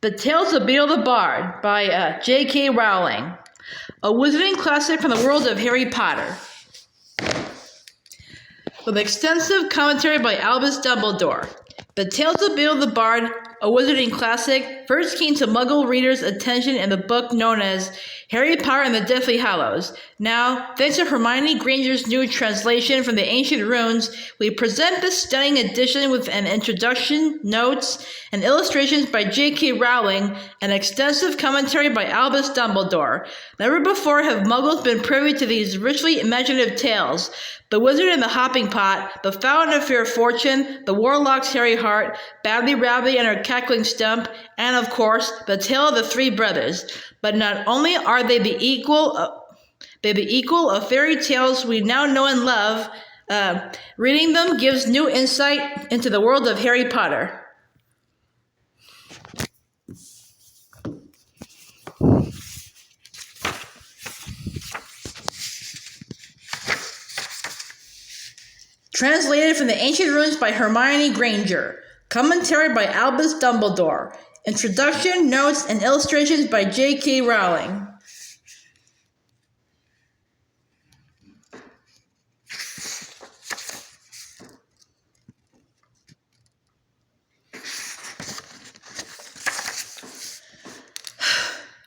The Tales of Beedle the Bard by J.K. Rowling, a wizarding classic from the world of Harry Potter, with extensive commentary by Albus Dumbledore. The Tales of Beedle the Bard, a wizarding classic, first came to Muggle readers' attention in the book known as Harry Potter and the Deathly Hallows. Now, thanks to Hermione Granger's new translation from the ancient runes, we present this stunning edition with an introduction, notes, and illustrations by J.K. Rowling, and extensive commentary by Albus Dumbledore. Never before have Muggles been privy to these richly imaginative tales. The Wizard and the Hopping Pot, The Fountain of Fair Fortune, The Warlock's Hairy Heart, Babbitty Rabbitty and her Cackling Stump, and of course, The Tale of the Three Brothers. But not only are they the equal of fairy tales we now know and love, reading them gives new insight into the world of Harry Potter. Translated from the ancient runes by Hermione Granger. Commentary by Albus Dumbledore. Introduction, notes, and illustrations by J.K. Rowling.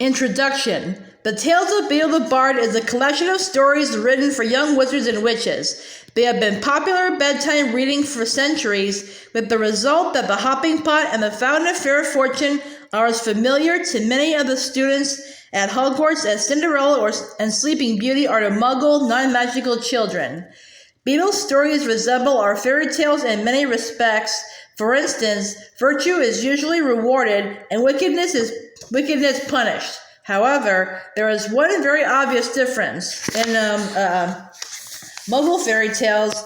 Introduction. The Tales of Beedle the Bard is a collection of stories written for young wizards and witches. They have been popular bedtime reading for centuries, with the result that the Hopping Pot and the Fountain of Fair Fortune are as familiar to many of the students at Hogwarts as Cinderella and Sleeping Beauty are to Muggle, non-magical children. Beedle's stories resemble our fairy tales in many respects. For instance, virtue is usually rewarded and wickedness punished. However, there is one very obvious difference. In Muggle fairy tales,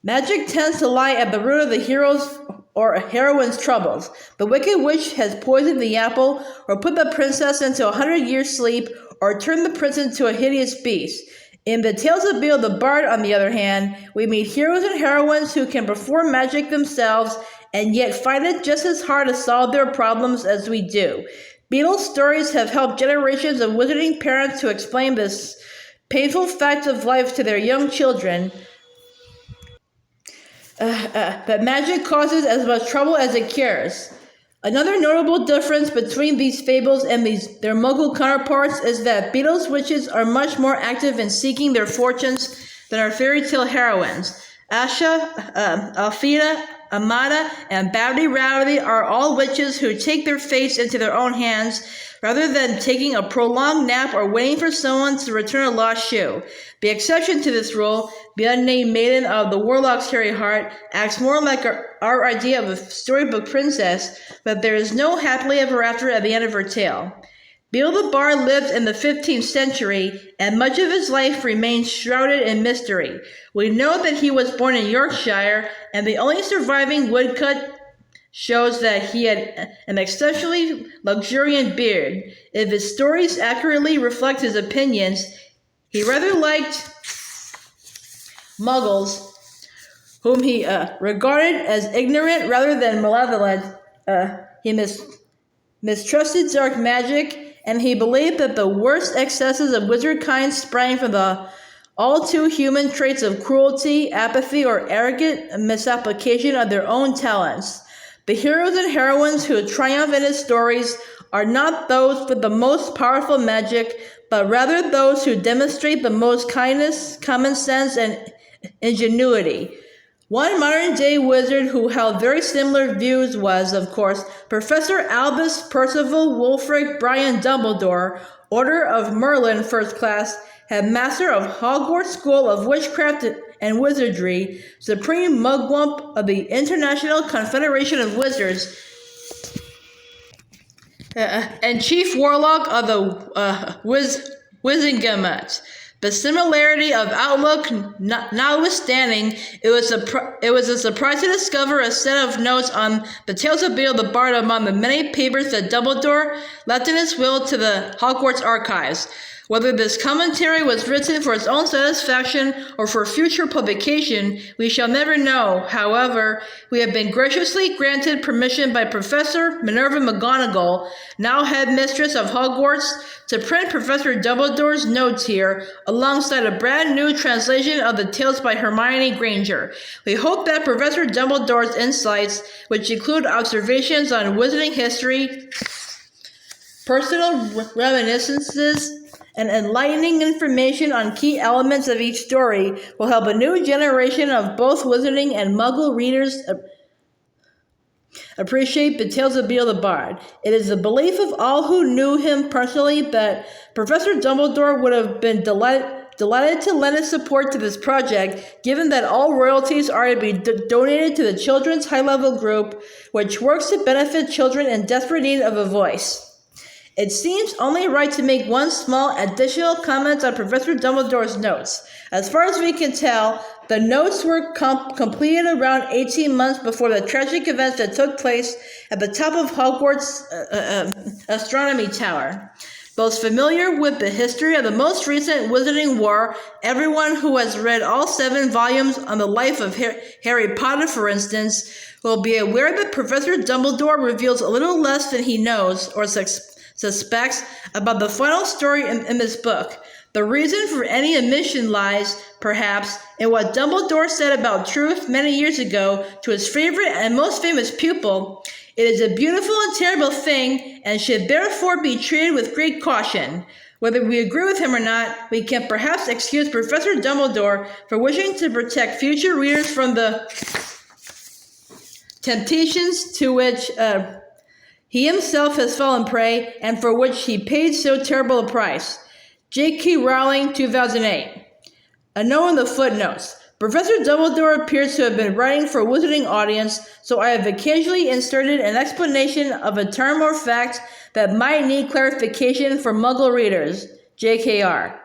magic tends to lie at the root of the hero's or heroine's troubles. The Wicked Witch has poisoned the apple, or put the princess into a 100-year sleep, or turned the prince into a hideous beast. In the Tales of Beedle the Bard, on the other hand, we meet heroes and heroines who can perform magic themselves, and yet find it just as hard to solve their problems as we do. Beedle's stories have helped generations of wizarding parents to explain this painful fact of life to their young children, that magic causes as much trouble as it cures. Another notable difference between these fables and their Muggle counterparts is that Beedle's witches are much more active in seeking their fortunes than our fairy tale heroines. Asha, Alfina, Amada, and Babbitty Rabbitty are all witches who take their fates into their own hands, rather than taking a prolonged nap or waiting for someone to return a lost shoe. The exception to this rule, the unnamed maiden of the Warlock's Hairy Heart, acts more like our idea of a storybook princess, but there is no happily ever after at the end of her tale. Beedle the Bard lived in the 15th century, and much of his life remains shrouded in mystery. We know that he was born in Yorkshire, and the only surviving woodcut shows that he had an exceptionally luxuriant beard. If his stories accurately reflect his opinions, he rather liked Muggles, whom he regarded as ignorant rather than malevolent. He mistrusted dark magic, and he believed that the worst excesses of wizard kind sprang from the all-too-human traits of cruelty, apathy, or arrogant misapplication of their own talents. The heroes and heroines who triumph in his stories are not those with the most powerful magic, but rather those who demonstrate the most kindness, common sense, and ingenuity. One modern-day wizard who held very similar views was, of course, Professor Albus Percival Wulfric Brian Dumbledore, Order of Merlin First Class, Headmaster of Hogwarts School of Witchcraft and Wizardry, Supreme Mugwump of the International Confederation of Wizards, and Chief Warlock of the Wizengamot. The similarity of outlook notwithstanding, it was a surprise to discover a set of notes on the Tales of Beedle the Bard among the many papers that Dumbledore left in his will to the Hogwarts archives. Whether this commentary was written for its own satisfaction or for future publication, we shall never know. However, we have been graciously granted permission by Professor Minerva McGonagall, now headmistress of Hogwarts, to print Professor Dumbledore's notes here, alongside a brand new translation of the tales by Hermione Granger. We hope that Professor Dumbledore's insights, which include observations on wizarding history, personal reminiscences, and enlightening information on key elements of each story, will help a new generation of both wizarding and Muggle readers appreciate the tales of Beedle the Bard. It is the belief of all who knew him personally that Professor Dumbledore would have been delighted to lend his support to this project, given that all royalties are to be donated to the Children's High-Level Group, which works to benefit children in desperate need of a voice. It seems only right to make one small additional comment on Professor Dumbledore's notes. As far as we can tell, the notes were completed around 18 months before the tragic events that took place at the top of Hogwarts' astronomy tower. Those familiar with the history of the most recent Wizarding War, everyone who has read all 7 volumes on the life of Harry Potter, for instance, will be aware that Professor Dumbledore reveals a little less than he knows or suspects about the final story in this book. The reason for any omission lies, perhaps, in what Dumbledore said about truth many years ago to his favorite and most famous pupil. It is a beautiful and terrible thing, and should therefore be treated with great caution. Whether we agree with him or not, we can perhaps excuse Professor Dumbledore for wishing to protect future readers from the temptations to which he himself has fallen prey, and for which he paid so terrible a price. J.K. Rowling, 2008. A note in the footnotes. Professor Dumbledore appears to have been writing for a wizarding audience, so I have occasionally inserted an explanation of a term or fact that might need clarification for Muggle readers. JKR.